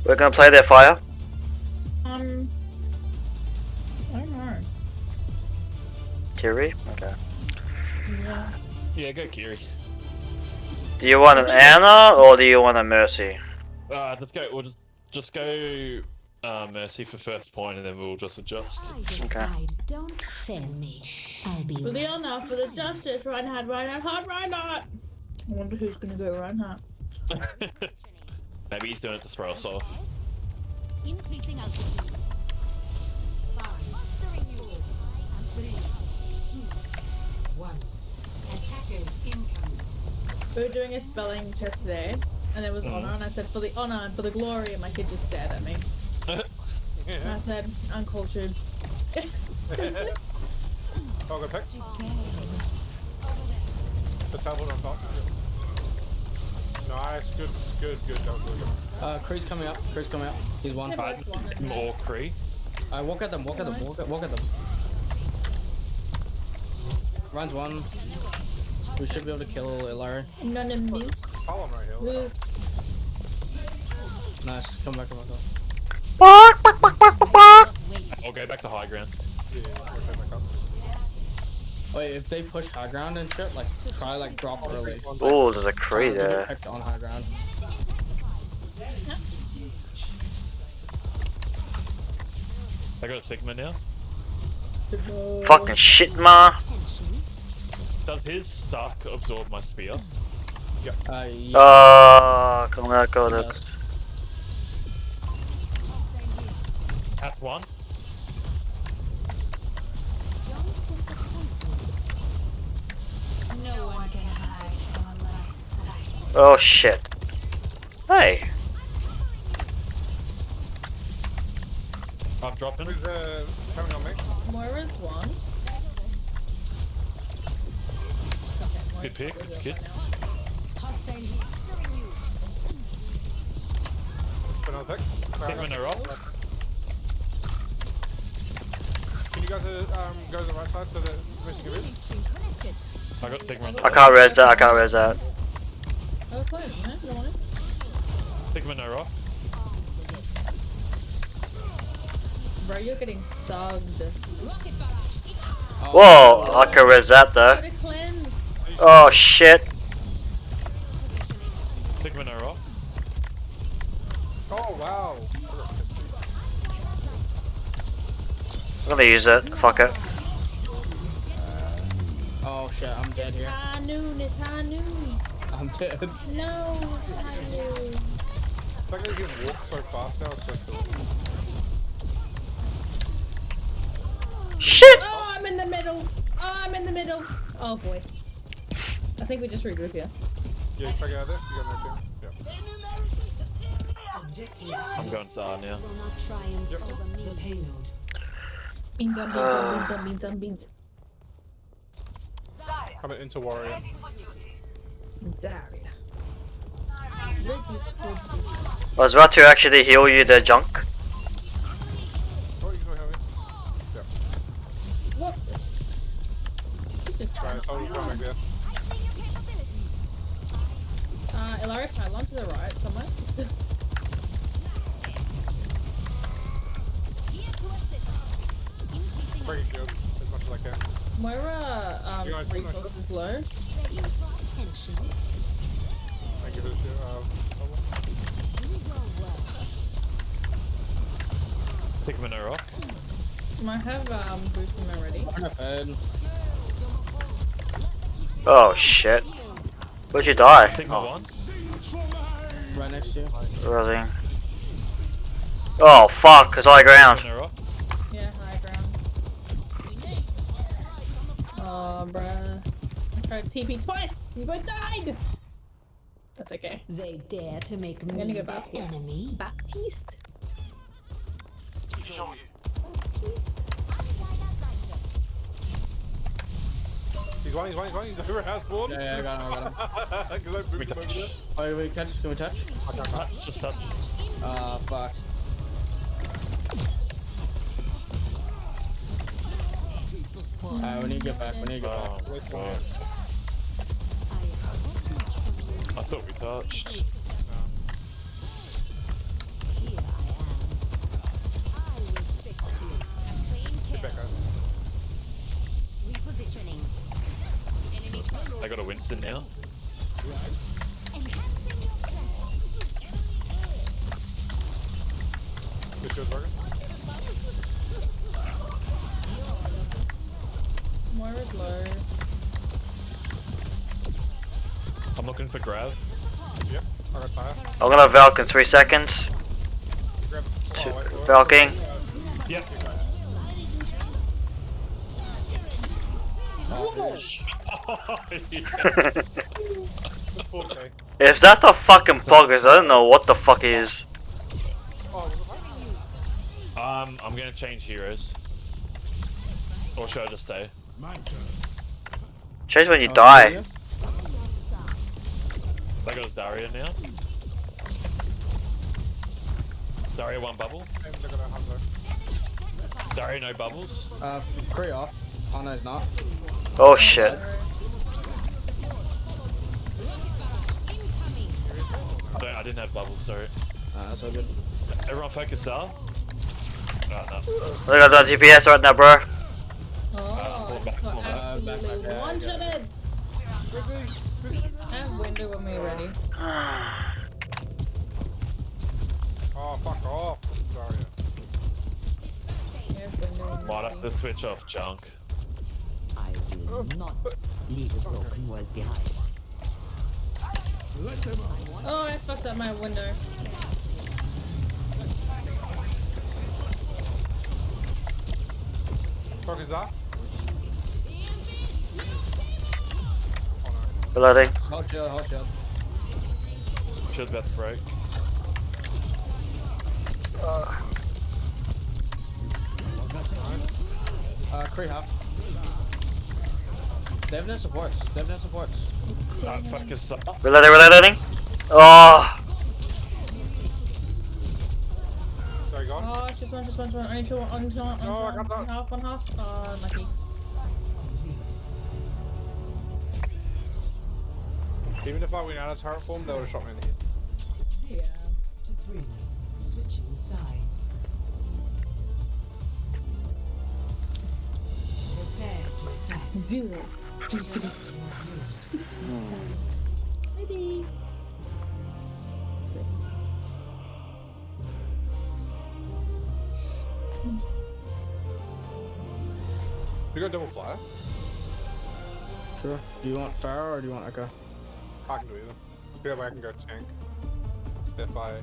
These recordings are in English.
We're gonna play their fire. I don't know. Kiri? Okay. Yeah. Yeah, go Kiri. Do you want an Anna or do you want a Mercy? Let's go. We'll just go Mercy for first point, and then we'll just adjust. I decide, don't fail me. I'll be For the honor, for the justice, Reinhardt, hard Reinhardt! I wonder who's gonna go Reinhardt. Maybe he's doing it to throw us off. increasing altitude. 5, mastering you. 3, 2, 1. Attackers incoming. We were doing a spelling test today, and there was honor, and I said, for the honor and for the glory, and my kid just stared at me. And I said, uncultured. I'll go pick. The tablet on top. Nice, good. That was really good. Kree's coming up. He's one. More Kree. Walk at them. Walk at them. Runs one. We should be able to kill Ilari. None of me. Column right here. Nice. Come back. I'll go back to high ground. Yeah, rotate back up. Wait, if they push high ground and shit, like try like drop early. Oh, there's a Kree Get there. picked on high ground. I got a Sigma now. Fucking shit, ma. Does his Stark absorb my spear? Yeah. Come on, go he look. does. At one. No one can hide from a last sight. Oh shit. Hey. I'm dropping. Who's coming on me? Moira's one. Good pick. Good. Another pick. Sigma no rock. Can you guys go to the right side so that Mercy can reach? I got Sigma on the I can't res that. Oh, it's fine, isn't it? You don't want it? Sigma no rock. Bro, you're getting sugged. Whoa, I can res that though. Get a cleanse. Oh shit. Sigma no rock. Oh wow. I'm gonna use it. Fuck it. Oh shit, I'm dead here. High noon, it's high noon. I'm dead. No, it's high noon. It's like you can walk so fast now, it's so silly. Shit! Oh, I'm in the middle. Oh boy. I think we just regroup here. Yeah, you check out there. You got no team. I'm going Tsar now. Will not try and stop me. The payload. Beans. Coming into Warrior. Daria. I was about to actually heal you the junk. Oh, you can help me. Yeah. What? Right, I'll just run back there. Ilari pylon to the right somewhere. Break shield as much as I can. Moira, You guys do nice resources low. I give it a shield. Sigma no rock. I have boosting already. I'm gonna fed. Oh shit. Where'd you die? Sigma Oh, one. Right next to you. really? Oh fuck, it's high ground. Sigma no rock. Yeah, high ground. Oh, bruh. I tried TP twice! You both died! That's okay. They dare to make I'm me gonna go the back here. enemy. Baptiste? He's one. He's a hero house spawn. Yeah, I got him. Because I booped him over there. Oh, wait, catch. Can we touch? Touch, just touch. Fuck. We need to get back. Oh, God. I thought we touched. I got a Winston now. Good shield broken. Moira's low. I'm looking for grab. Yeah, I got fire. I'm gonna Valk in 3 seconds. Grab. Oh, wait, what? Valking. Yep. Okay. If that's the fucking poggers, I don't know what the fuck it is. Oh, was it fire? I'm gonna change heroes. Or should I just stay? Change when you die. That goes Daria now. Daria 1 bubble. Maybe they're gonna have their... Daria no bubbles. Cree off. Ana's not. Oh shit. I didn't have bubbles, sorry. That's all good. Everyone focus up. No. Look at that GPS right now, bro. Oh, pull back, I pull back. absolutely Yeah, one-shotted. I have window when we're ready. Oh, fuck off. Sorry. I have window when Might we're have ready. to switch off junk. I will not leave a broken world behind. Oh, I fucked up my window. Fuck is that? Reloading. Hold shield, hold shield. Shield's about to break. Cree half. They have no supports. They have no supports. Focus up. Reloading. Oh. Sorry, gone. Oh, just one. I need to one No, I got that. one half. Oh, lucky. Even if I went out of turret form, they would have shot me in the head. Yeah. To 3, switching sides. Prepare to attack. 0. Ready. We got double fire. Sure. Do you want Pharaoh or do you want Echo? I can do either. Yeah, but I can go tank. If I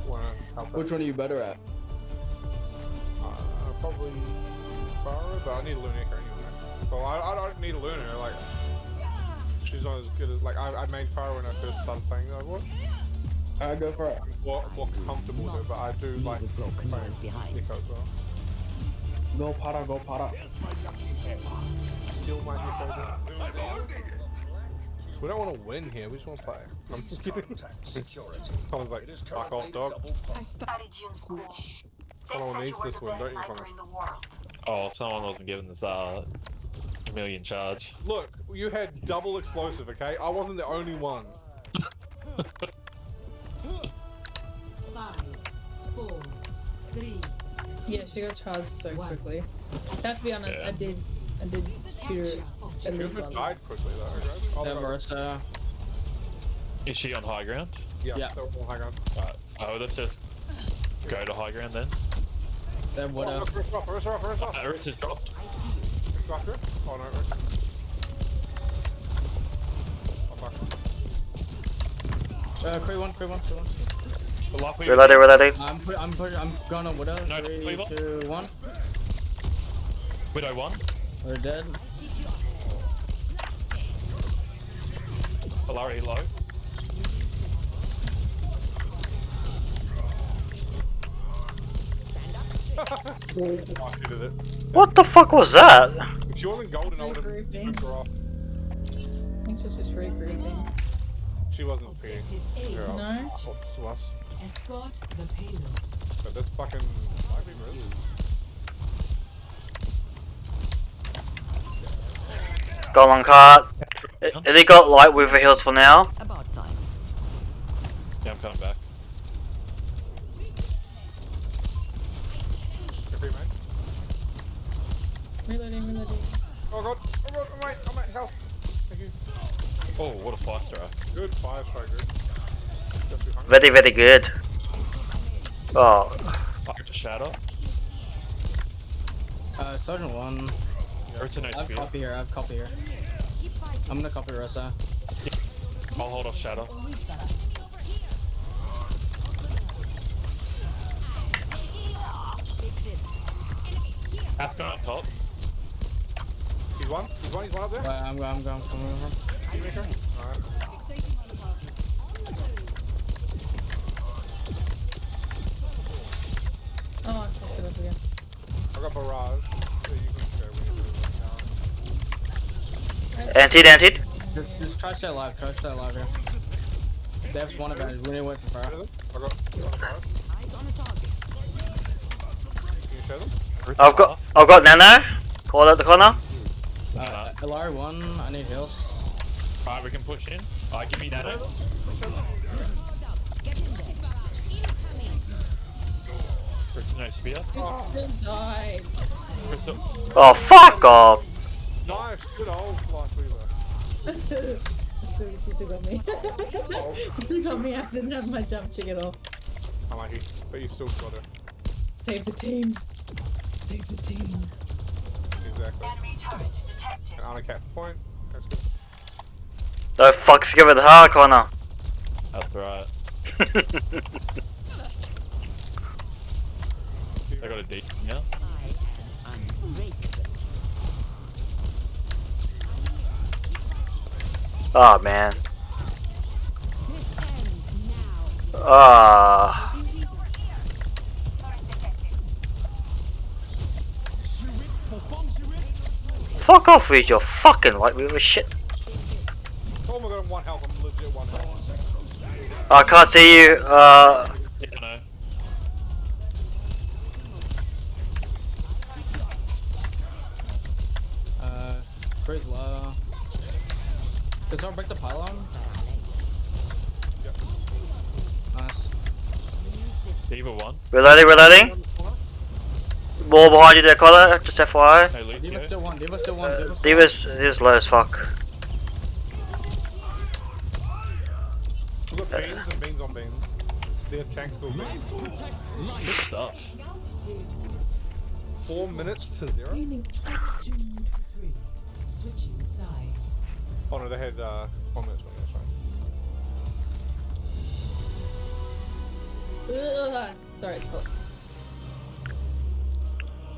wanna help Which one are you better at? probably Farah, but I need a Lunaker anyway. Well, I don't need a Lunar, like, she's not as good as, like, I made Farah when I first started playing the Overwatch. I go for it. I'm more comfortable with it, but I do like Leave a broken playing world behind. Nico as well. Go para, go para. Still my Nico. We don't want to win here, we just want to play. I'm just kidding. Colin's like, fuck off, dog. Colin needs this win, don't you, Colin? Oh, if someone wasn't given this million charge. Look, you had double explosive, okay? I wasn't the only one. 5, 4, 3. Yeah, she got charged so quickly. I have to be honest, Yeah. I did shoot her at You least have once. died quickly though, right? Oh, They no. have Marissa. Is she on high ground? Yeah, Yeah. they're all high ground. Alright. Oh, let's just go to high ground then. They have Oh, Widow. look, first off. Eris is dropped. Got her? Oh no, right. Oh fuck. Cree one. The luck we Reloading. I'm going on Widow. No, 3, Cleaver. 2, 1. Widow 1. They're dead. Polari low. Oh, she did it. What the fuck was that? If she wasn't golden, I would have Regrouping. moved her off. I think she's just regrouping. She wasn't feeding her off. No? To us. Escort the payload. But this fucking lively Riz. Go on cart. They got light with the heals for now. About time. Yeah, I'm coming back. Free, mate. Reloading. Oh god, I'm at health. Thank you. Oh, what a 5-star. Good 5-star, good. Just be hungry. Very, very good. Oh, I got to shatter. Sergeant 1. It's a nice I have field. copy here, I have copy here. I'm gonna copy Rosa. I'll hold off shatter. Half gun up top. He's one up there. Right, I'm coming over. Keymaker. Alright. Oh, I fucked it up again. I got barrage. So you can go when you do it anti. Just try to stay alive, here. They have one advantage, we need to wait for fire. now. I got one barrage. Can you show them? I've got Nano. Call out the corner. LR 1, I need heals. Alright, we can push in. Alright, give me that. No spear. Just died. Crystal. Oh, fuck off. Nice, good old Flash Weaver. She took on me. She took on me. I didn't have my jump to get off. Unlucky, but you still got her. Save the team. Save the team. Exactly. And on a cat point. That's good. No fucks give it the hard corner. That's right. I got a D. Yeah. Oh man. Ah. Fuck off with your fucking white river shit. Oh my god, I'm 1 health. I'm legit 1 health. I can't see you. Yeah, no. Praise low. Can someone break the pylon? Yep. Nice. Diva 1. Reloading. Wall behind you there, Collar. Just FYI. No loot. Diva Yeah. still 1, Diva still 1, Diva still 1. Diva's low as fuck. We've got beans and beans on beans. Their tanks go beans. Good stuff. 4 minutes to 0. Switching sides. Oh no, they had 1 minute. That's right. Ugh. Sorry, it's cool.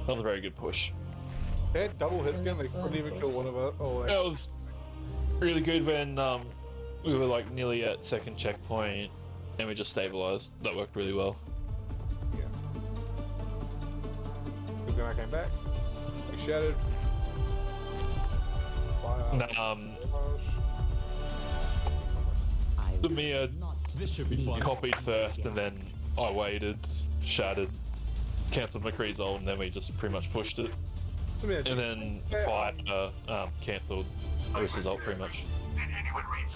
That was a very good push. They had double hits again. They couldn't even kill one of us. Oh, like, That was really good when we were like nearly at second checkpoint and we just stabilized. That worked really well. yeah. Because then I came back. He shattered. Fire. I The Mia This should be fun. copied first and then I waited, shattered, cancelled McCree's ult, and then we just pretty much pushed it. And then Fire cancelled Bruce's ult pretty much.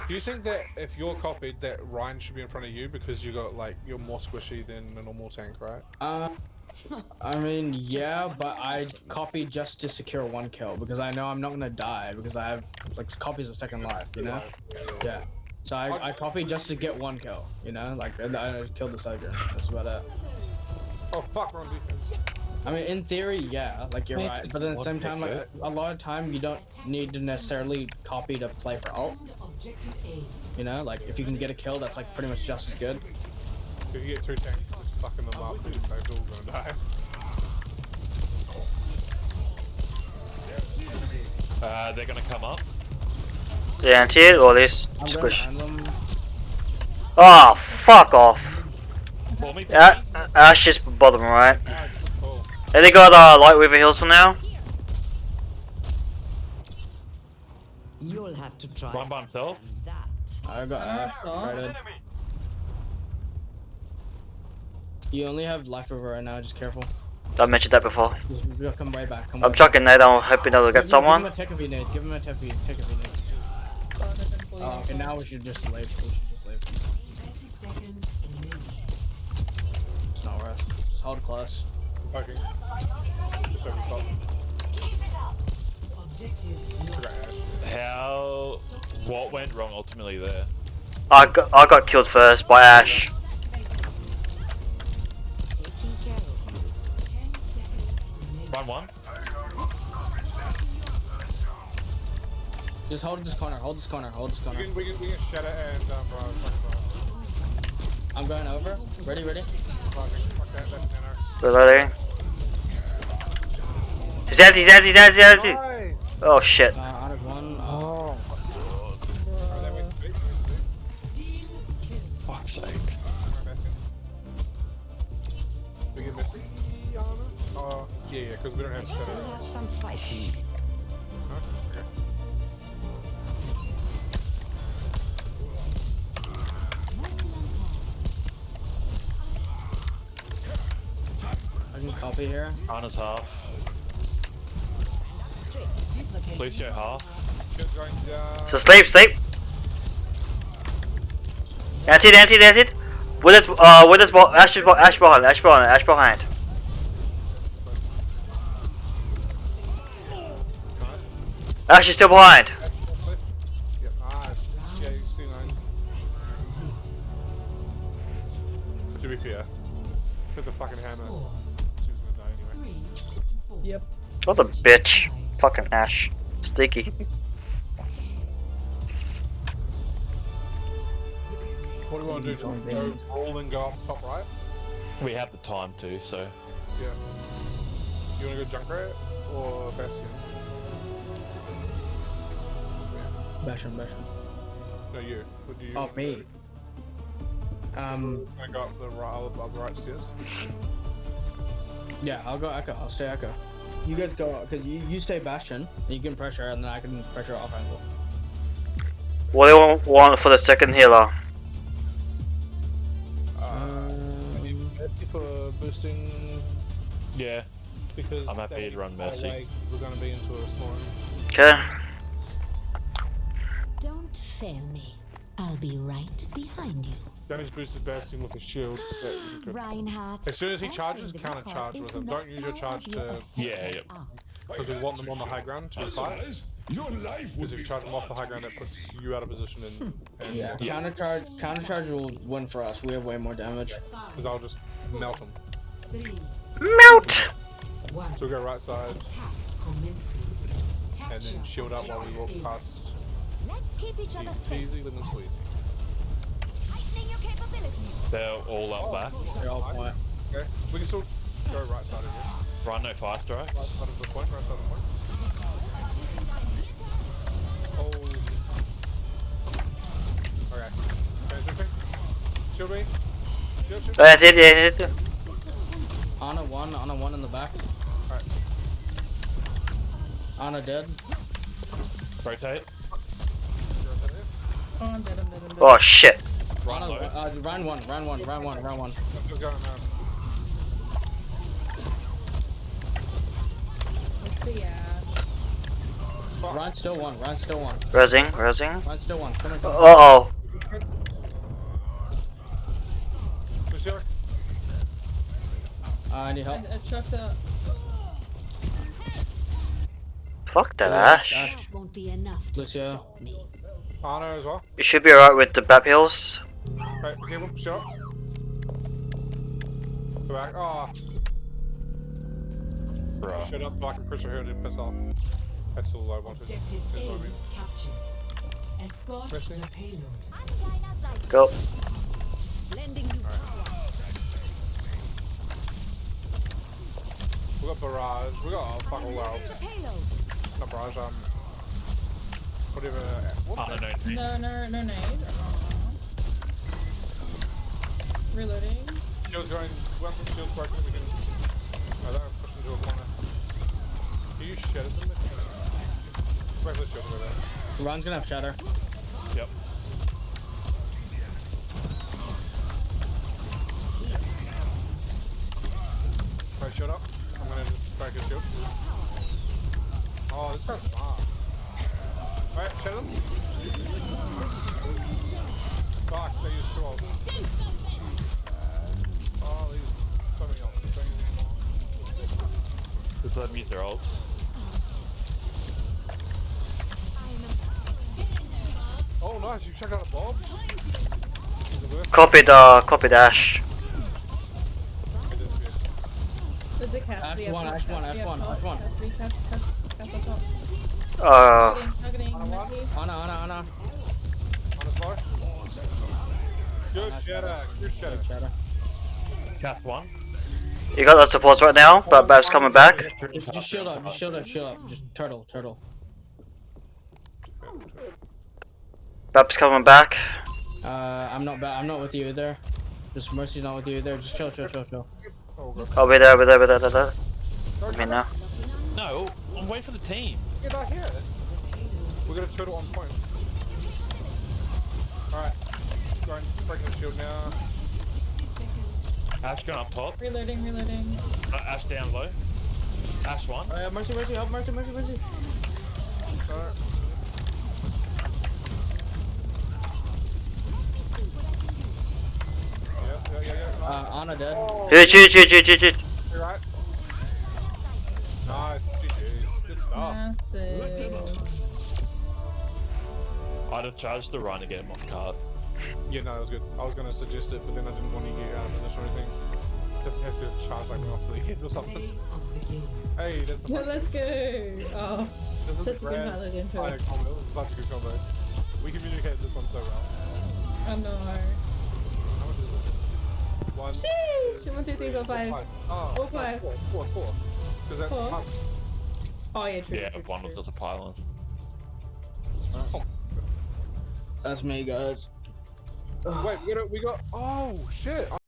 Do you think that if you're copied, that Ryan should be in front of you because you got like you're more squishy than a normal tank, right? I mean, yeah, but I copied just to secure 1 kill because I know I'm not gonna die because I have like copies of second life, you know? Yeah. So I copied just to get 1 kill, you know? Like I killed the soldier. That's about it. Oh fuck, we're on defense. I mean, in theory, yeah, like you're right, but at the same time, like a lot of time you don't need to necessarily copy to play for ult. You know, like if you can get a kill, that's like pretty much just as good. If you get 2 tanks, just fucking them up, and they're all gonna die. They're gonna come up. The anti or this I'm squish. gonna find them. Oh, fuck off. For me. Ash is bottom right. Cool. Have they got light weaver heals for now? You'll have to try Run by himself. that. I got Ash. Right. You only have life over right now. Just careful. I mentioned that before. Just, we gotta come way back. Come I'm way chucking nade. I'm hoping they'll back. get someone. Give him a tech if you need. Give him a tech if you need. Oh, okay, now we should just leave. It's not worth. Just hold close. Fucking. Just over top. Forgot Ash. How What went wrong ultimately there? I got killed first by Ash. Run one. Just hold this corner. Hold this corner. Hold this corner. We can shatter and bro. I'm going over. Ready, ready. Fuck that, that's Nano. Reloading. He's empty, he's empty, he's empty, he's empty. Why? Oh shit. Out of one. Oh. Oh, that went deep. Fuck's sake. We get Messi. Oh, yeah, because we don't have Still shatter. have some fighting. Huh? Okay. I can copy here. Ana's half. Lucio half. Shit's going down. So sleep, sleep. Emptied, emptied, emptied. With this, Ash behind, Ash behind, Ash behind. Nice. Ash is still behind. Yep, nice. Yeah, you see nine. To be fair, with the fucking hammer, she was gonna die anyway. Yep. What a bitch. Fucking Ash. Sticky. What do we want to do? Go roll and go up top right? We have the time to, so. Yeah. You want to go Junkrat or Bastion? Bastion, Bastion. No, you. What do you? Oh, me. Can I go up the right stairs? Yeah, I'll go Echo. I'll stay Echo. You guys go, because you stay Bastion, and you can pressure, and then I can pressure off angle. What do you want for the second healer? Mercy for boosting, Yeah. because I'm happy to run Mercy. We're going to be into a small room. Okay. Don't fail me. I'll be right behind you. Damage boosted Bastion with a shield. Reinhardt. As soon as he answering charges, the counter call charge is with him. not Don't use your my charge idea to. of Yeah, help. yep. Ah, Because we want them on the high ground to fight. Your life would Because if be you charge them off the high ground, that puts you out of position and Yeah, counter charge will win for us. We have way more damage. because I'll just melt them. Melt! So we'll go right side and then shield up while we walk past. let's keep each other safe. Easy, lemon squeezy. Tightening your capabilities. They're all up back. They're all point. Okay, we can still go right side of here. Run no fire Right strikes. side of the point, right side of the point. Oh. Okay. Okay, shield me. Shield, shield. That's it, yeah, it. Ana one in the back. Alright. Ana dead. Rotate. Oh, I'm dead, I'm dead, I'm dead. Oh shit. Run low. Round one. Let's go, Let's see, Round still one. Resing, resing. Round still one. Come here. Uh-oh. Lucio. I need help. I chucked a... Fuck that Ash. That won't be enough to Lucio. stop me. Arno as well. You should be alright with the BAP heals. Right, careful, shut up. Go back. Oh, Bruh. shut up so I can pressure her to piss off. That's all I wanted. Objective Is what I A mean. captured. Escort Pressing. the payload. Go. Lending you We got barrage. We got fuck all our payload. not barrage. Whatever. What? Ana no need. No nade. Reloading. Shield's going. Once the shield's broken, we can. I don't push into a corner. Can you shatter them? Break the shield over there. Ron's gonna have shatter. Yep. Right, shield up. I'm gonna just break his shield. Oh, this guy's smart. Alright, shatter them. Fuck, they used 2 ults. Oh, they used so many ults. Don't use anymore. Just let them use their ults. nice. You check out a bomb. Copied Ash. There's a Cassidy up F1, top, F1, Cassidy up F1, top, F1. Cassidy, Cass up top. Targeting, Mickey. Ana. On the floor. Good shadow. Good shadow. Shadow. Cath 1. You got the supports right now, but Bab's coming back. Just shield up. Just turtle. Bab's coming back. I'm not with you either. Just Mercy's not with you either. Just chill. Oh, God. I'll be there. I mean now. No, I'm waiting for the team. Get back here. We're gonna turtle on point. Alright. Going, breaking the shield now. Ash going up top. Reloading. Ash down low. Ash 1. Mercy, help Mercy. Alright. Yeah. Ana dead. Shoot. You're right. Nice. GG. Good stuff. Massive. I'd have charged the run to get him off cart. Yeah, no, that was good. I was gonna suggest it, but then I didn't want to get out of position or anything. Just has to charge like me off to the head or something. Hey, that's the Let's go. Oh, this is such a good grand paladin fire too. combo. It was such a good combo. We communicated this one so well. Oh no. How much is this? One. Sheesh! 1, 2, 3, 4, 5. Oh, Four, five. Four. Because that's Four. half. Oh yeah, true. Yeah, true, one was true. just a pylon. Oh. That's me, guys. Wait, we got. Oh shit!